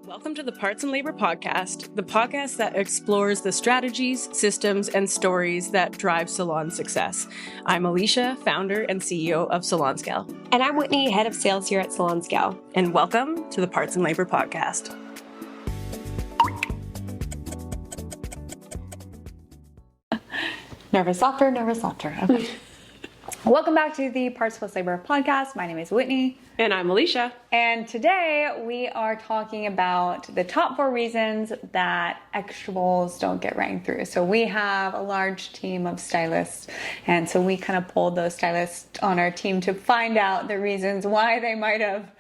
Welcome to the Parts and Labor Podcast, the podcast that explores the strategies, systems, and stories that drive salon success. I'm Alicia, founder and CEO of Scale. And I'm Whitney, head of sales here at Scale. And welcome to the Parts and Labor Podcast. Nervous laughter. Okay. Welcome back to the Parts plus Labor podcast. My name is Whitney. And I'm Alicia. And today we are talking about the top 4 reasons that extrables don't get rang through. So we have a large team of stylists. And so we kind of pulled those stylists on our team to find out the reasons why they might have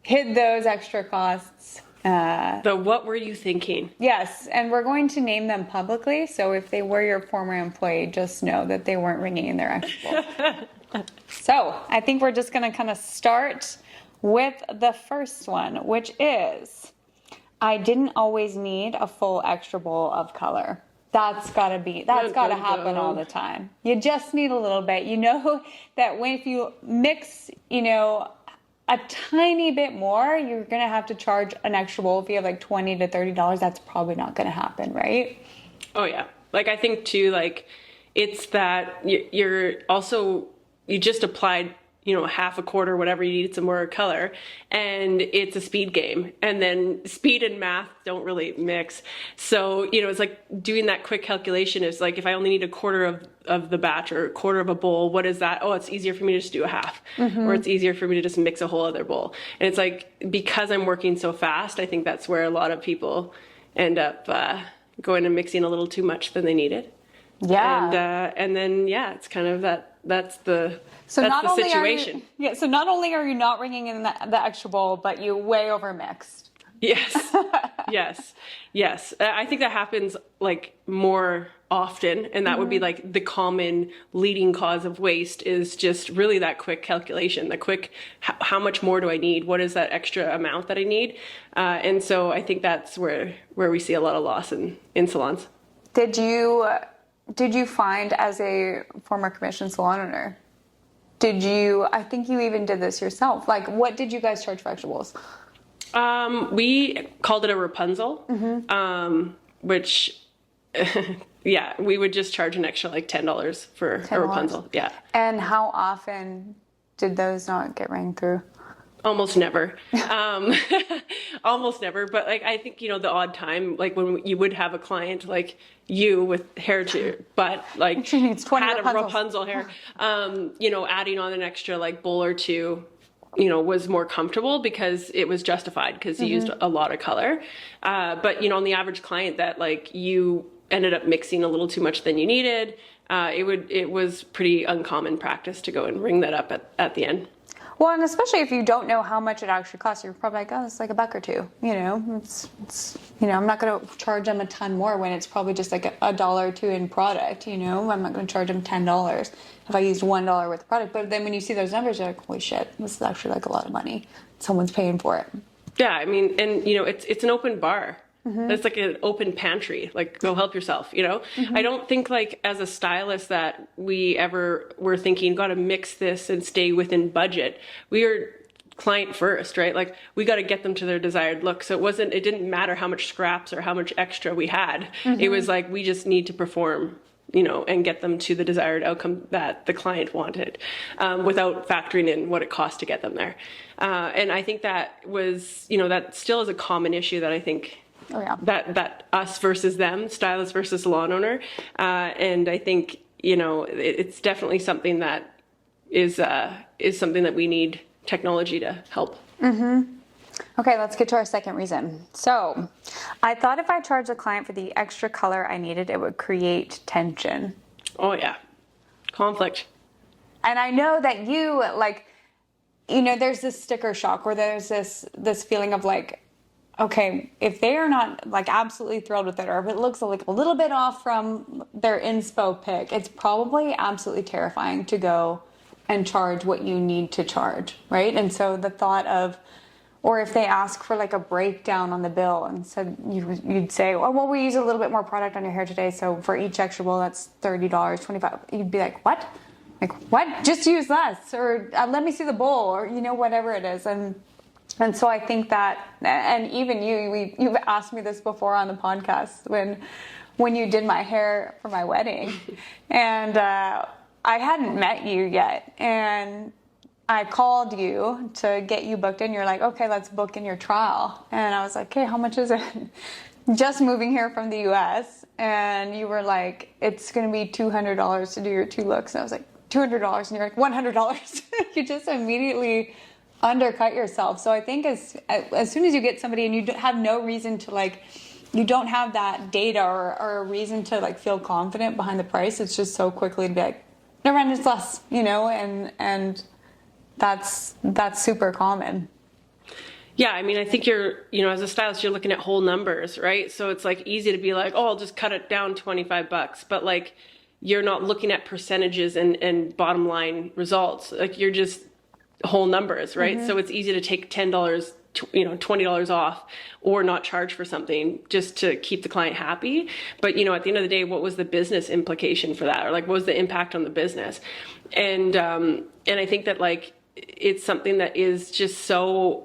hid those extra costs. What were you thinking? Yes, and we're going to name them publicly. So if they were your former employee, just know that they weren't ringing in their extra. So I think we're just going to kind of start with the first one, which is, I didn't always need a full extra bowl of color. That's got to happen all the time. You just need a little bit. You know that if you mix, a tiny bit more, you're going to have to charge an extra bowl. If you have like $20 to $30, that's probably not going to happen, right? Oh, yeah. I think too, it's that you just applied, half a quarter, whatever, you needed some more color, and it's a speed game. And then speed and math don't really mix. So, it's like doing that quick calculation is like, if I only need a quarter of the batch or a quarter of a bowl, what is that? Oh, it's easier for me to just do a half, or it's easier for me to just mix a whole other bowl. And it's like, because I'm working so fast, I think that's where a lot of people end up going and mixing a little too much than they needed. Yeah. And then, it's kind of that's the situation. So not only are you not ringing in the extra bowl, but you way over mixed. Yes. Yes. I think that happens more often, and that would be the common leading cause of waste is just really that quick calculation, how much more do I need? What is that extra amount that I need? And so I think that's where we see a lot of loss in salons. Did you find, as a former commissioned salon owner, I think you even did this yourself. What did you guys charge for extra bowls? We called it a Rapunzel, which, we would just charge an extra $10 for a Rapunzel. Yeah. And how often did those not get rang through? Almost never. Almost never. But I think, the odd time, when you would have a client like you with hair to butt, she needs 20 had a Rapunzel hair, adding on an extra bowl or two, was more comfortable because it was justified because you used a lot of color. But, on the average client that you ended up mixing a little too much than you needed, it was pretty uncommon practice to go and ring that up at the end. Well, and especially if you don't know how much it actually costs, you're probably like, oh, it's $1 or $2. It's I'm not going to charge them a ton more when it's probably just $1 or $2 in product. I'm not going to charge them $10 if I used $1 worth of product. But then when you see those numbers, you're like, holy shit, this is actually a lot of money. Someone's paying for it. Yeah, I mean, and it's an open bar. It's like an open pantry, go help yourself, I don't think as a stylist that we ever were thinking, got to mix this and stay within budget. We are client first, right? We got to get them to their desired look. So it didn't matter how much scraps or how much extra we had. It was we just need to perform, and get them to the desired outcome that the client wanted, without factoring in what it cost to get them there. And I think that was, that still is a common issue that I think, oh, yeah. That us versus them, stylist versus salon owner. And I think, it's definitely something that is something that we need technology to help. Okay, let's get to our second reason. So I thought if I charged a client for the extra color I needed, it would create tension. Oh, yeah. Conflict. And I know that you, there's this sticker shock where there's this feeling of okay, if they are not absolutely thrilled with it, or if it looks a little bit off from their inspo pick, it's probably absolutely terrifying to go and charge what you need to charge, right? And so the thought of, or if they ask for a breakdown on the bill and said, you'd say, oh, well, we use a little bit more product on your hair today, so for each extra bowl, that's $30, $25. You'd be like, what? What? Just use less, or let me see the bowl, or whatever it is. And And so I think that, and even you've asked me this before on the podcast when you did my hair for my wedding, and I hadn't met you yet, and I called you to get you booked in. You're like, okay, let's book in your trial. And I was like, okay, how much is it? Just moving here from the US. And you were like, it's going to be $200 to do your 2 looks. And I was like, $200. And you're like, $100. You just immediately undercut yourself. So I think as soon as you get somebody and you have no reason to like, you don't have that data or a reason to like feel confident behind the price, it's just so quickly to be like, never mind, it's less, and that's super common. Yeah, I mean, I think as a stylist, you're looking at whole numbers, right? So it's like easy to be like, oh, I'll just cut it down $25, but like you're not looking at percentages and bottom line results. Like you're just whole numbers, right? Mm-hmm. So it's easy to take $10, $20 off or not charge for something just to keep the client happy. But, at the end of the day, what was the business implication for that? Or like, what was the impact on the business? And I think that like, it's something that is just so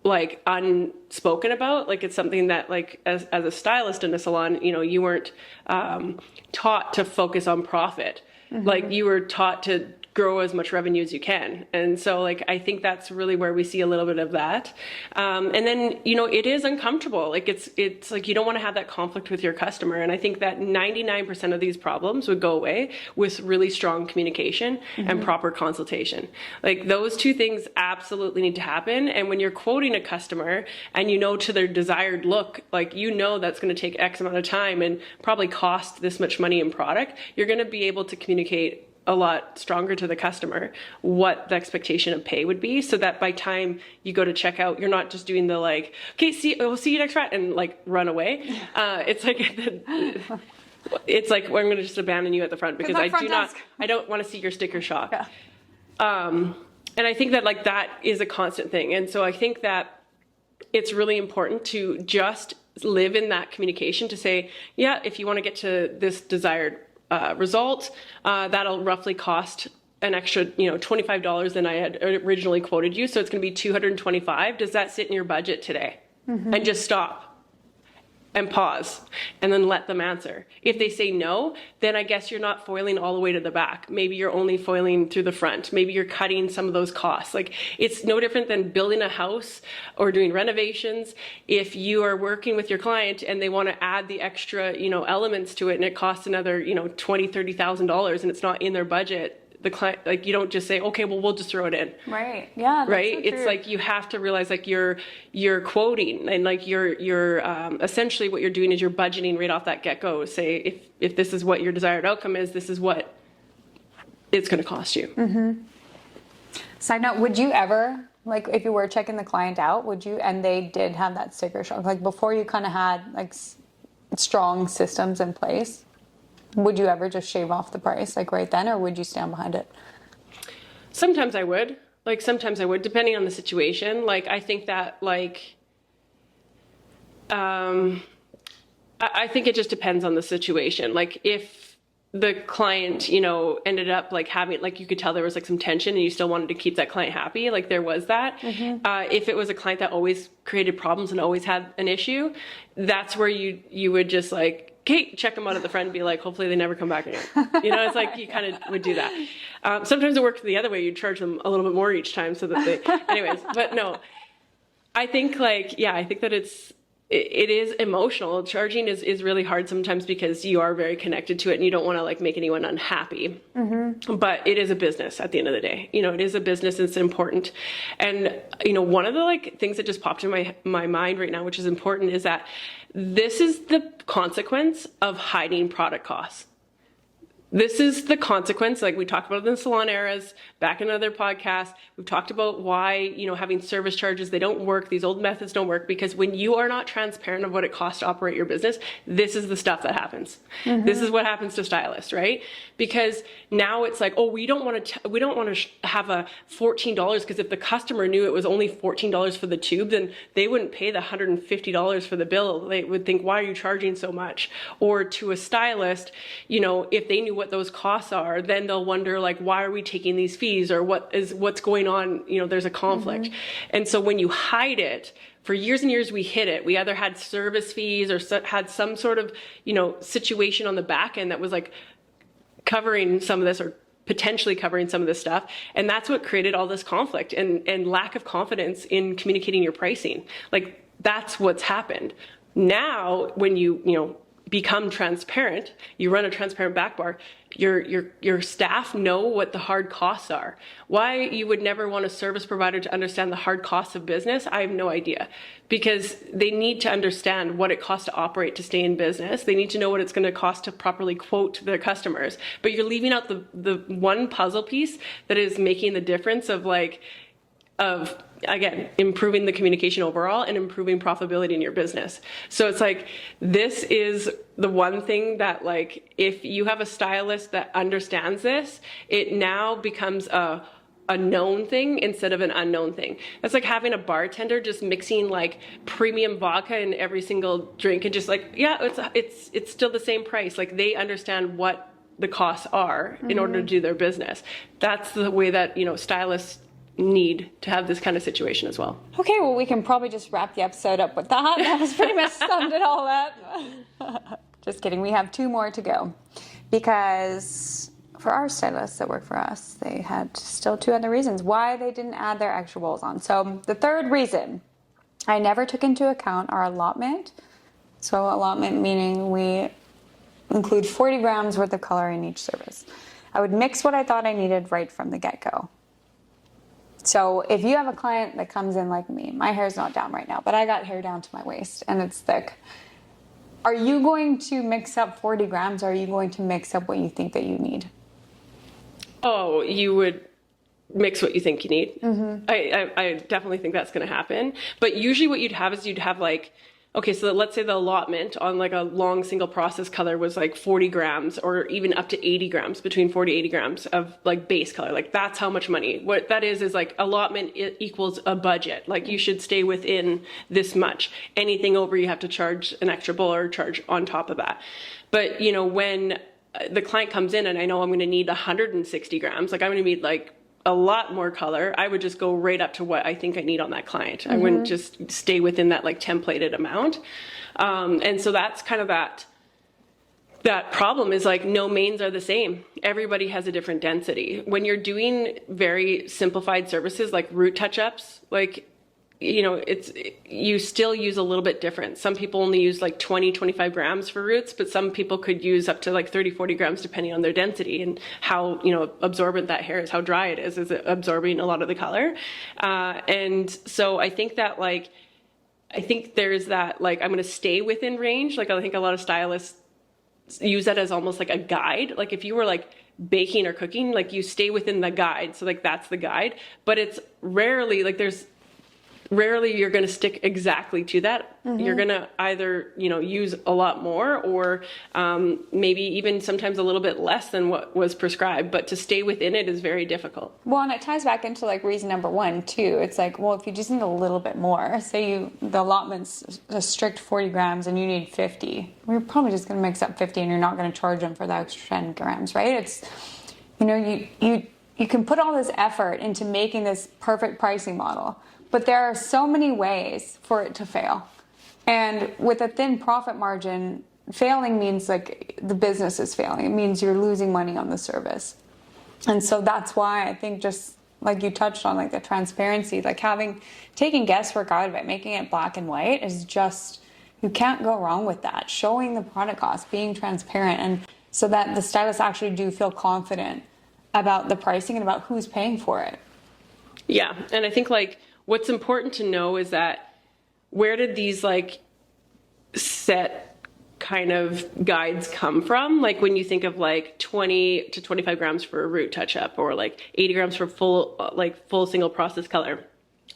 like unspoken about. Like it's something that like as a stylist in a salon, you weren't taught to focus on profit. Mm-hmm. Like you were taught to grow as much revenue as you can. And so like, I think that's really where we see a little bit of that. And then, it is uncomfortable. Like it's like, you don't want to have that conflict with your customer. And I think that 99% of these problems would go away with really strong communication mm-hmm. and proper consultation. Like those 2 things absolutely need to happen. And when you're quoting a customer and to their desired look, like, that's going to take X amount of time and probably cost this much money in product, you're going to be able to communicate a lot stronger to the customer what the expectation of pay would be, so that by time you go to check out, you're not just doing the like, okay, we'll see you next Friday and like run away. It's like well, I'm going to just abandon you at the front because I don't want to see your sticker shock. Yeah. And I think that like that is a constant thing. And so I think that it's really important to just live in that communication to say, yeah, if you want to get to this desired result, that'll roughly cost an extra, $25 than I had originally quoted you. So it's going to be $225. Does that sit in your budget today? Mm-hmm. And just stop and pause and then let them answer. If they say no, then I guess you're not foiling all the way to the back. Maybe you're only foiling through the front. Maybe you're cutting some of those costs. Like it's no different than building a house or doing renovations. If you are working with your client and they want to add the extra, elements to it and it costs another, $20,000, $30,000 and it's not in their budget, the client, like you don't just say, okay, well, we'll just throw it in. Right. Yeah. That's right. So it's like, you have to realize like you're quoting and like you're essentially what you're doing is you're budgeting right off that get-go. Say, if this is what your desired outcome is, this is what it's going to cost you. Mm-hmm. Side note, would you ever, like if you were checking the client out, and they did have that sticker shock, like before you kind of had like strong systems in place, would you ever just shave off the price like right then, or would you stand behind it? Sometimes I would. Depending on the situation. Like, I think that like, I think it just depends on the situation. Like if the client, ended up like having, like you could tell there was like some tension and you still wanted to keep that client happy, like there was that. Mm-hmm. If it was a client that always created problems and always had an issue, that's where you would just like, okay, check them out at the front and be like, hopefully they never come back again. It's like you kind of would do that. Sometimes it worked the other way. You charge them a little bit more each time so that they, anyways, but no, I think like, yeah, I think that it is emotional. Charging is really hard sometimes because you are very connected to it and you don't want to like make anyone unhappy. Mm-hmm. But it is a business at the end of the day. It is a business and it's important. And, one of the like things that just popped in my mind right now, which is important, is that this is the consequence of hiding product costs. This is the consequence, like we talked about in the salon eras, back in other podcasts, we've talked about why, having service charges, they don't work, these old methods don't work, because when you are not transparent of what it costs to operate your business, this is the stuff that happens. Mm-hmm. This is what happens to stylists, right? Because now it's like, oh, we don't want to have a $14, because if the customer knew it was only $14 for the tube, then they wouldn't pay the $150 for the bill. They would think, why are you charging so much? Or to a stylist, if they knew what what those costs are, then they'll wonder like, why are we taking these fees, or what's going on? You know, there's a conflict. And so when you hide it, for years and years, we hid it. We either had service fees or had some sort of, you know, situation on the back end that was like covering some of this, or potentially covering some of this stuff. And that's what created all this conflict and lack of confidence in communicating your pricing. Like, that's what's happened. Now, when you know, become transparent, you run a transparent back bar, your staff know what the hard costs are. Why you would never want a service provider to understand the hard costs of business, I have no idea. Because they need to understand what it costs to operate, to stay in business. They need to know what it's going to cost to properly quote their customers. But you're leaving out the one puzzle piece that is making the difference of again, improving the communication overall and improving profitability in your business. So it's like, this is the one thing that, like, if you have a stylist that understands this, it now becomes a known thing instead of an unknown thing. That's like having a bartender just mixing like premium vodka in every single drink and just like, yeah, it's still the same price. Like, they understand what the costs are in order to do their business. That's the way that, you know, stylists need to have this kind of situation as well. Okay, well, we can probably just wrap the episode up with that. That was pretty much summed it all up. Just kidding. We have 2 more to go, because for our stylists that work for us, they had still 2 other reasons why they didn't add their extra bowls on. So the third reason, I never took into account our allotment. So allotment meaning we include 40 grams worth of color in each service. I would mix what I thought I needed right from the get-go. So if you have a client that comes in like me, my hair's not down right now, but I got hair down to my waist and it's thick. Are you going to mix up 40 grams, or are you going to mix up what you think that you need? Oh, you would mix what you think you need. I definitely think that's going to happen. But usually what you'd have is you'd have like, okay, so let's say the allotment on like a long single process color was like 40 grams or even up to 80 grams, between 40 to 80 grams of like base color. Like, that's how much money. What that is like allotment equals a budget. Like, you should stay within this much. Anything over, you have to charge an extra bowl or charge on top of that. But, you know, when the client comes in and I know I'm going to need 160 grams, like I'm going to need like a lot more color, I would just go right up to what I think I need on that client. I wouldn't just stay within that like templated amount. And so that's kind of that problem is like, no mains are the same. Everybody has a different density. When you're doing very simplified services like root touch-ups, like, you know, you still use a little bit different. Some people only use like 20, 25 grams for roots, but some people could use up to like 30, 40 grams depending on their density and how, you know, absorbent that hair is, how dry it is it absorbing a lot of the color? And so I think that like, I think there's that, like, I'm going to stay within range. Like, I think a lot of stylists use that as almost like a guide. Like, if you were like baking or cooking, like you stay within the guide. So like, that's the guide, but it's rarely like rarely you're going to stick exactly to that. You're going to either, you know, use a lot more or maybe even sometimes a little bit less than what was prescribed, but to stay within it is very difficult. Well, and it ties back into like reason number 1 too. It's like, well, if you just need a little bit more, say the allotment's a strict 40 grams and you need 50, we're probably just going to mix up 50 and you're not going to charge them for the extra 10 grams, right? It's, you know, you can put all this effort into making this perfect pricing model, but there are so many ways for it to fail. And with a thin profit margin, failing means like the business is failing. It means you're losing money on the service. And so that's why I think, just like you touched on, like the transparency, like taking guesswork out of it, making it black and white is just, you can't go wrong with that. Showing the product cost, being transparent, and so that the stylists actually do feel confident about the pricing and about who's paying for it. Yeah. And I think like, what's important to know is that where did these like set kind of guides come from? Like, when you think of like 20 to 25 grams for a root touch up, or like 80 grams for full single process color,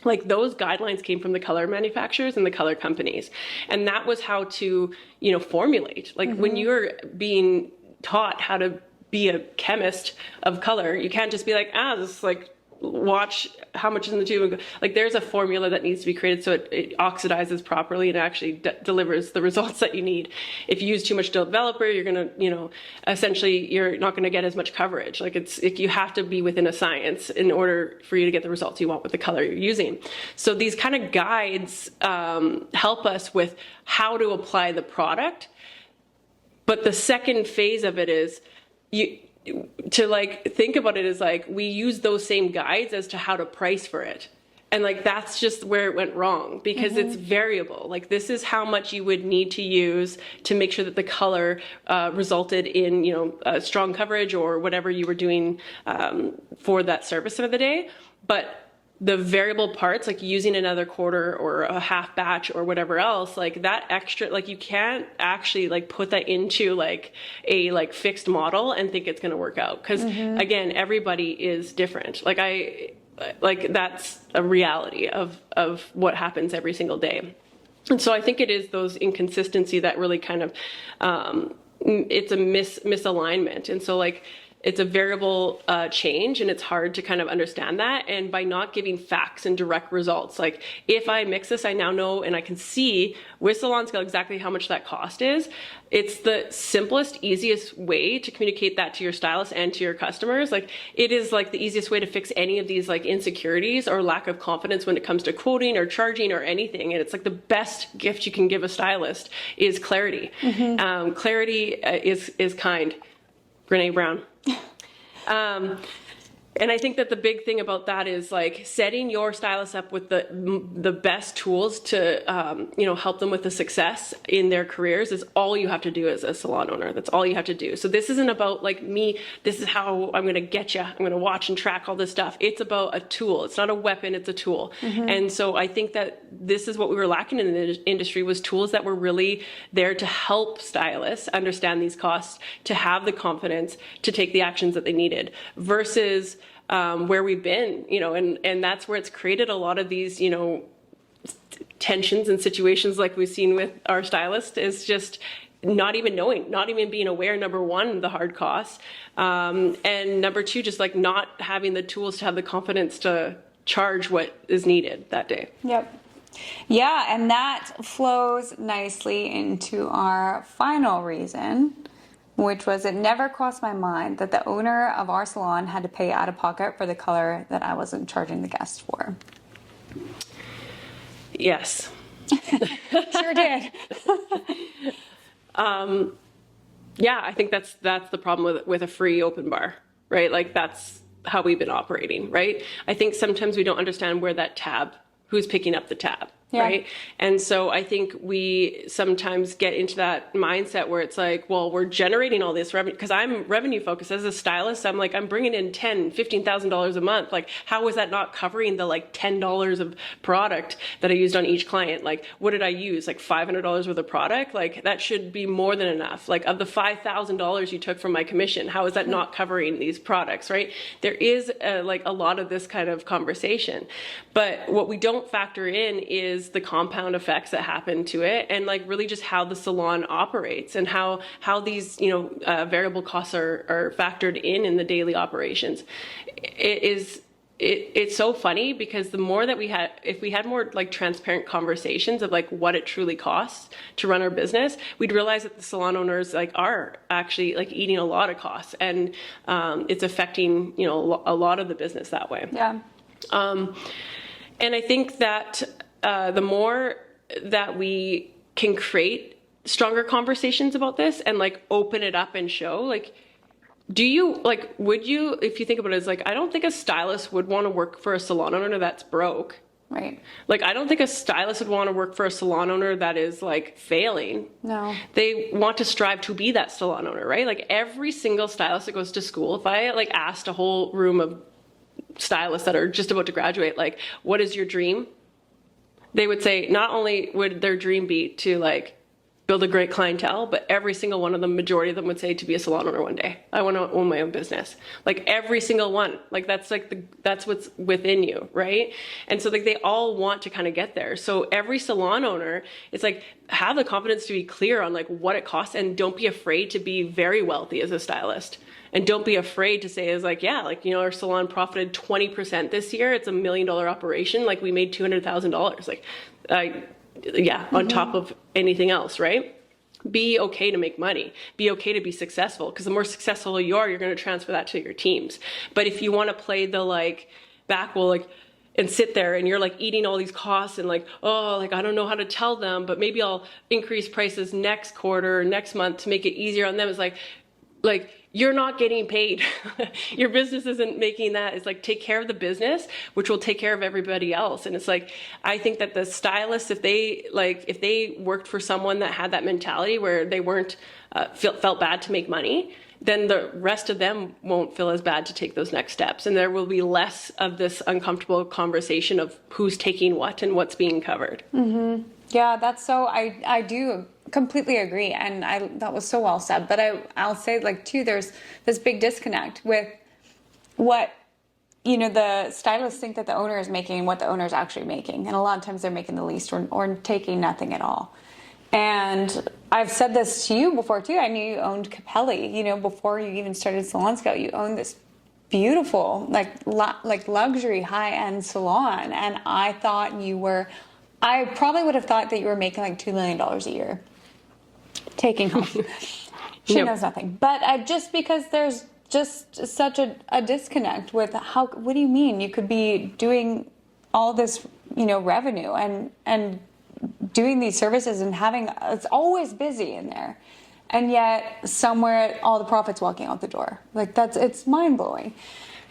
like those guidelines came from the color manufacturers and the color companies. And that was how to, you know, formulate. Like when you're being taught how to be a chemist of color, you can't just be like, this is like watch how much is in the tube and go, like, there's a formula that needs to be created so it oxidizes properly and actually delivers the results that you need. If you use too much developer, you're going to, essentially you're not going to get as much coverage. Like, you have to be within a science in order for you to get the results you want with the color you're using. So these kind of guides help us with how to apply the product. But the second phase of it is to like think about it as like we use those same guides as to how to price for it. And like that's just where it went wrong, because it's variable. Like, this is how much you would need to use to make sure that the color resulted in strong coverage or whatever you were doing for that service of the day. But the variable parts, like using another quarter or a half batch or whatever else, like that extra, like you can't actually like put that into like a like fixed model and think it's going to work out. Because again, everybody is different. Like that's a reality of what happens every single day. And so I think it is those inconsistency that really kind of, it's a misalignment. And so like, it's a variable change, and it's hard to kind of understand that. And by not giving facts and direct results, like if I mix this, I now know and I can see with salon scale exactly how much that cost is. It's the simplest, easiest way to communicate that to your stylist and to your customers. Like, it is like the easiest way to fix any of these like insecurities or lack of confidence when it comes to quoting or charging or anything. And it's like the best gift you can give a stylist is clarity. Clarity is kind. Brene Brown. And I think that the big thing about that is like setting your stylist up with the best tools to, help them with the success in their careers is all you have to do as a salon owner. That's all you have to do. So this isn't about like me, this is how I'm going to get you. I'm going to watch and track all this stuff. It's about a tool. It's not a weapon. It's a tool. And so I think that this is what we were lacking in the industry, was tools that were really there to help stylists understand these costs, to have the confidence to take the actions that they needed, versus where we've been, and that's where it's created a lot of these, tensions and situations like we've seen with our stylist, is just not even knowing, not even being aware, number one, the hard costs, and number two, just like not having the tools to have the confidence to charge what is needed that day. Yep. Yeah, and that flows nicely into our final reason, which was, it never crossed my mind that the owner of our salon had to pay out of pocket for the color that I wasn't charging the guest for. Yes. Sure did. Yeah, I think that's the problem with a free open bar, right? Like, that's how we've been operating, right? I think sometimes we don't understand where that tab, who's picking up the tab. Yeah. Right. And so I think we sometimes get into that mindset where it's like, well, we're generating all this revenue, because I'm revenue focused as a stylist. I'm like, I'm bringing in $10,000, $15,000 a month. Like, how is that not covering the like $10 of product that I used on each client? Like, what did I use? Like $500 worth of product? Like, that should be more than enough. Like, of the $5,000 you took from my commission, how is that not covering these products? Right. There is like a lot of this kind of conversation, but what we don't factor in is the compound effects that happen to it, and like really just how the salon operates and how these variable costs are factored in the daily operations. It's so funny, because the more that if we had more like transparent conversations of like what it truly costs to run our business, we'd realize that the salon owners like are actually like eating a lot of costs, and it's affecting a lot of the business that way. Yeah. And I think that the more that we can create stronger conversations about this and like open it up and show, like, would you, if you think about it, it's like, I don't think a stylist would want to work for a salon owner that's broke. Right. Like, I don't think a stylist would want to work for a salon owner that is like failing. No. They want to strive to be that salon owner, right? Like, every single stylist that goes to school, if I like asked a whole room of stylists that are just about to graduate, like, what is your dream? They would say not only would their dream be to like build a great clientele, but every single one of them, majority of them would say to be a salon owner one day. I want to own my own business. Like, every single one, like that's what's within you, right? And so like they all want to kind of get there. So every salon owner, it's like, have the confidence to be clear on like what it costs, and don't be afraid to be very wealthy as a stylist. And don't be afraid to say is like, yeah, like, you know, our salon profited 20% this year. It's $1 million operation. Like we made $200,000. Like, on top of anything else, right? Be okay to make money. Be okay to be successful, because the more successful you are, you're going to transfer that to your teams. But if you want to play the like and sit there and you're like eating all these costs and like, oh, like I don't know how to tell them, but maybe I'll increase prices next quarter or next month to make it easier on them. It's like you're not getting paid. Your business isn't making that. It's like, take care of the business, which will take care of everybody else. And it's like, I think that the stylists, if they worked for someone that had that mentality where they weren't, felt bad to make money, then the rest of them won't feel as bad to take those next steps. And there will be less of this uncomfortable conversation of who's taking what and what's being covered. Mm-hmm. Yeah, that's so, I do completely agree. And that was so well said. But I'll say like too, there's this big disconnect with what, you know, the stylists think that the owner is making and what the owner is actually making. And a lot of times they're making the least or taking nothing at all. And I've said this to you before too. I knew you owned Capelli, you know, before you even started Salon Scout. You owned this beautiful, like luxury high-end salon. And I probably would have thought that you were making like $2 million a year taking home. She knows nothing. But just because there's just such a disconnect with what do you mean? You could be doing all this, you know, revenue and doing these services and it's always busy in there. And yet somewhere all the profits walking out the door. Like it's mind blowing.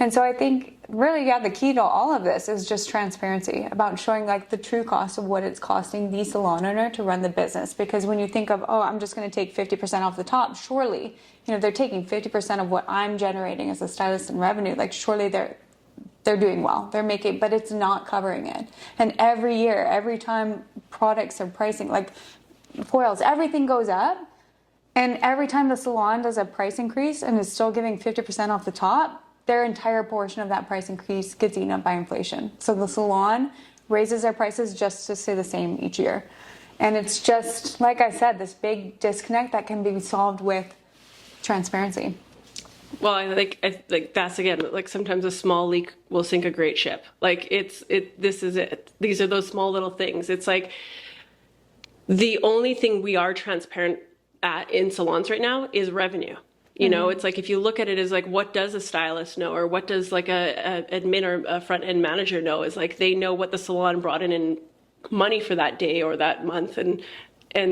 And so I think really, the key to all of this is just transparency about showing like the true cost of what it's costing the salon owner to run the business. Because when you think of, oh, I'm just going to take 50% off the top, surely, you know, they're taking 50% of what I'm generating as a stylist in revenue. Like surely they're doing well. They're making, but it's not covering it. And every year, every time products are pricing, like foils, everything goes up. And every time the salon does a price increase and is still giving 50% off the top, their entire portion of that price increase gets eaten up by inflation. So the salon raises their prices just to stay the same each year. And it's just, like I said, this big disconnect that can be solved with transparency. Well, I think that's again, like sometimes a small leak will sink a great ship. Like this is it. These are those small little things. It's like the only thing we are transparent at in salons right now is revenue. You know, it's like if you look at it as like, what does a stylist know, or what does like a admin or a front end manager know? Is like they know what the salon brought in money for that day or that month, and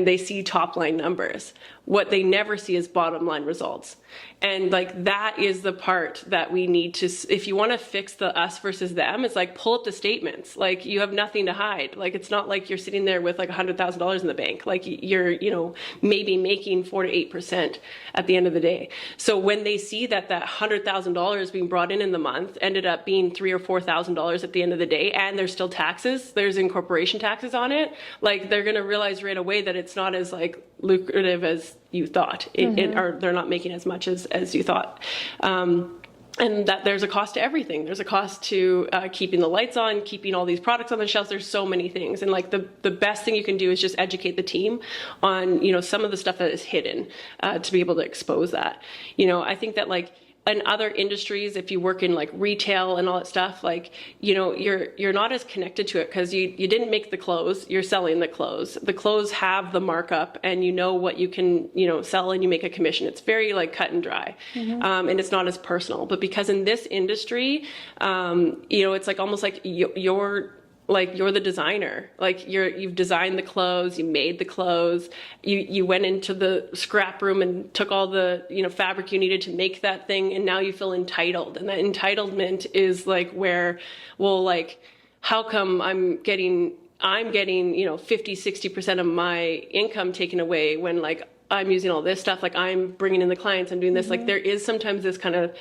they see top line numbers. What they never see is bottom line results. And like that is the part that we need to, if you want to fix the us versus them, it's like pull up the statements. Like you have nothing to hide. Like it's not like you're sitting there with like $100,000 in the bank. Like you're, you know, maybe making 4 to 8% at the end of the day. So when they see that $100,000 being brought in the month ended up being $3,000 or $4,000 at the end of the day, and there's still taxes, there's incorporation taxes on it, like they're going to realize right away that it's not as like lucrative as you thought, or they're not making as much as you thought. And that there's a cost to everything. There's a cost to keeping the lights on, keeping all these products on the shelves. There's so many things. And like the best thing you can do is just educate the team on, you know, some of the stuff that is hidden to be able to expose that. You know, I think that like in other industries, if you work in like retail and all that stuff, like, you know, you're not as connected to it because you didn't make the clothes, you're selling the clothes. The clothes have the markup and you know what you can, you know, sell and you make a commission. It's very like cut and dry. And it's not as personal. But because in this industry, you know, it's like almost like you're the designer, like you've designed the clothes, you made the clothes, you went into the scrap room and took all the, you know, fabric you needed to make that thing. And now you feel entitled. And that entitlement is like where, well, like, how come I'm getting, you know, 50-60% of my income taken away when like I'm using all this stuff, like I'm bringing in the clients, I'm doing this. Like there is sometimes this kind of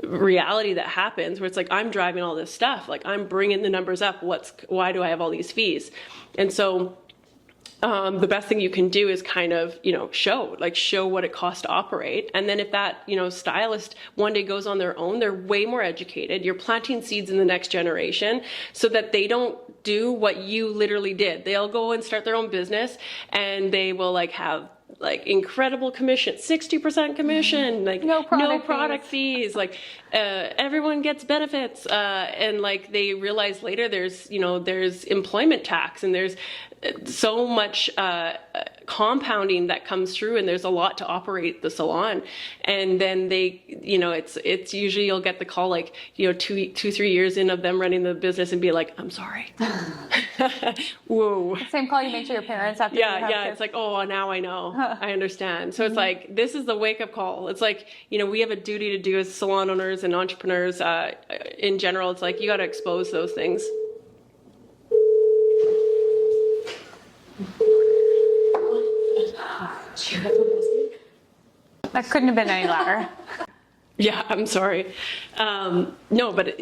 reality that happens where it's like I'm driving all this stuff, like I'm bringing the numbers up, why do I have all these fees? And so the best thing you can do is kind of, you know, show what it costs to operate. And then if that, you know, stylist one day goes on their own, they're way more educated. You're planting seeds in the next generation so that they don't do what you literally did. They'll go and start their own business and they will like have like incredible commission, 60% commission, like No product product fees, like everyone gets benefits, and like they realize later there's, you know, there's employment tax and there's so much compounding that comes through, and there's a lot to operate the salon. And then they, you know, it's usually you'll get the call like, you know, 3 years in of them running the business and be like, I'm sorry. Whoa. Same call you make to your parents after. Yeah, it's like, oh, now I know. I understand. So it's like, this is the wake up call. It's like, you know, we have a duty to do as salon owners and entrepreneurs in general. It's like, you got to expose those things. That couldn't have been any louder. Yeah, I'm sorry. No, but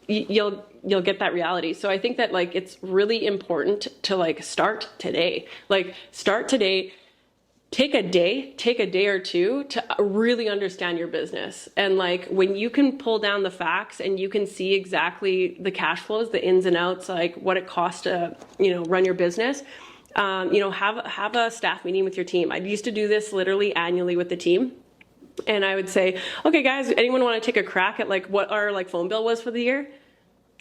you'll get that reality. So I think that like it's really important to like start today. Like start today. Take a day or two to really understand your business. And like when you can pull down the facts and you can see exactly the cash flows, the ins and outs, like what it costs to, you know, run your business. You know, have a staff meeting with your team. I used to do this literally annually with the team. And I would say, okay, guys, anyone want to take a crack at like what our like phone bill was for the year?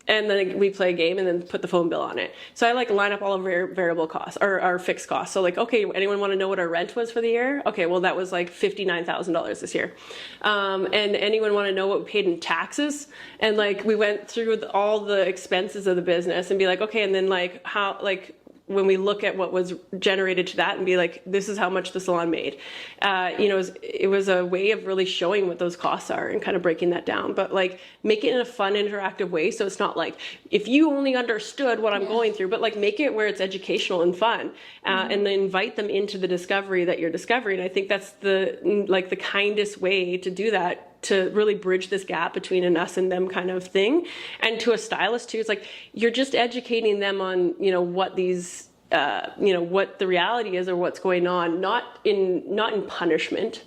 And then we play a game and then put the phone bill on it. So I like line up all of our variable costs or our fixed costs. So like, okay, anyone want to know what our rent was for the year? Okay, well that was like $59,000 this year. And anyone want to know what we paid in taxes? And like we went through all the expenses of the business and be like, okay, and then like how like when we look at what was generated to that and be like, this is how much the salon made. You know, it was a way of really showing what those costs are and kind of breaking that down, but like make it in a fun, interactive way. So it's not like, if you only understood what I'm going through, but like make it where it's educational and fun, and then invite them into the discovery that you're discovering. I think that's the kindest way to do that, to really bridge this gap between an us and them kind of thing. And to a stylist too, it's like, you're just educating them on, you know, what these, you know, what the reality is or what's going on, not in punishment.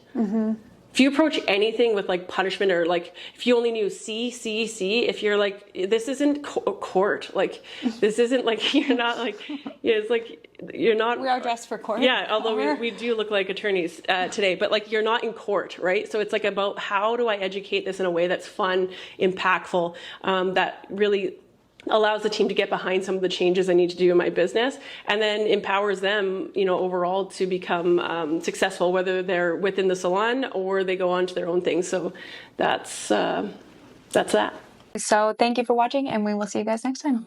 If you approach anything with like punishment, or like if you only knew see, if you're like, this isn't court, like this isn't like, you're not like, yeah, it's like, you're not. We are dressed for court. Yeah, although we do look like attorneys today, but like you're not in court, right? So it's like about how do I educate this in a way that's fun, impactful, that really allows the team to get behind some of the changes I need to do in my business, and then empowers them, you know, overall to become successful, whether they're within the salon or they go on to their own things. So that's that. So thank you for watching, and we will see you guys next time.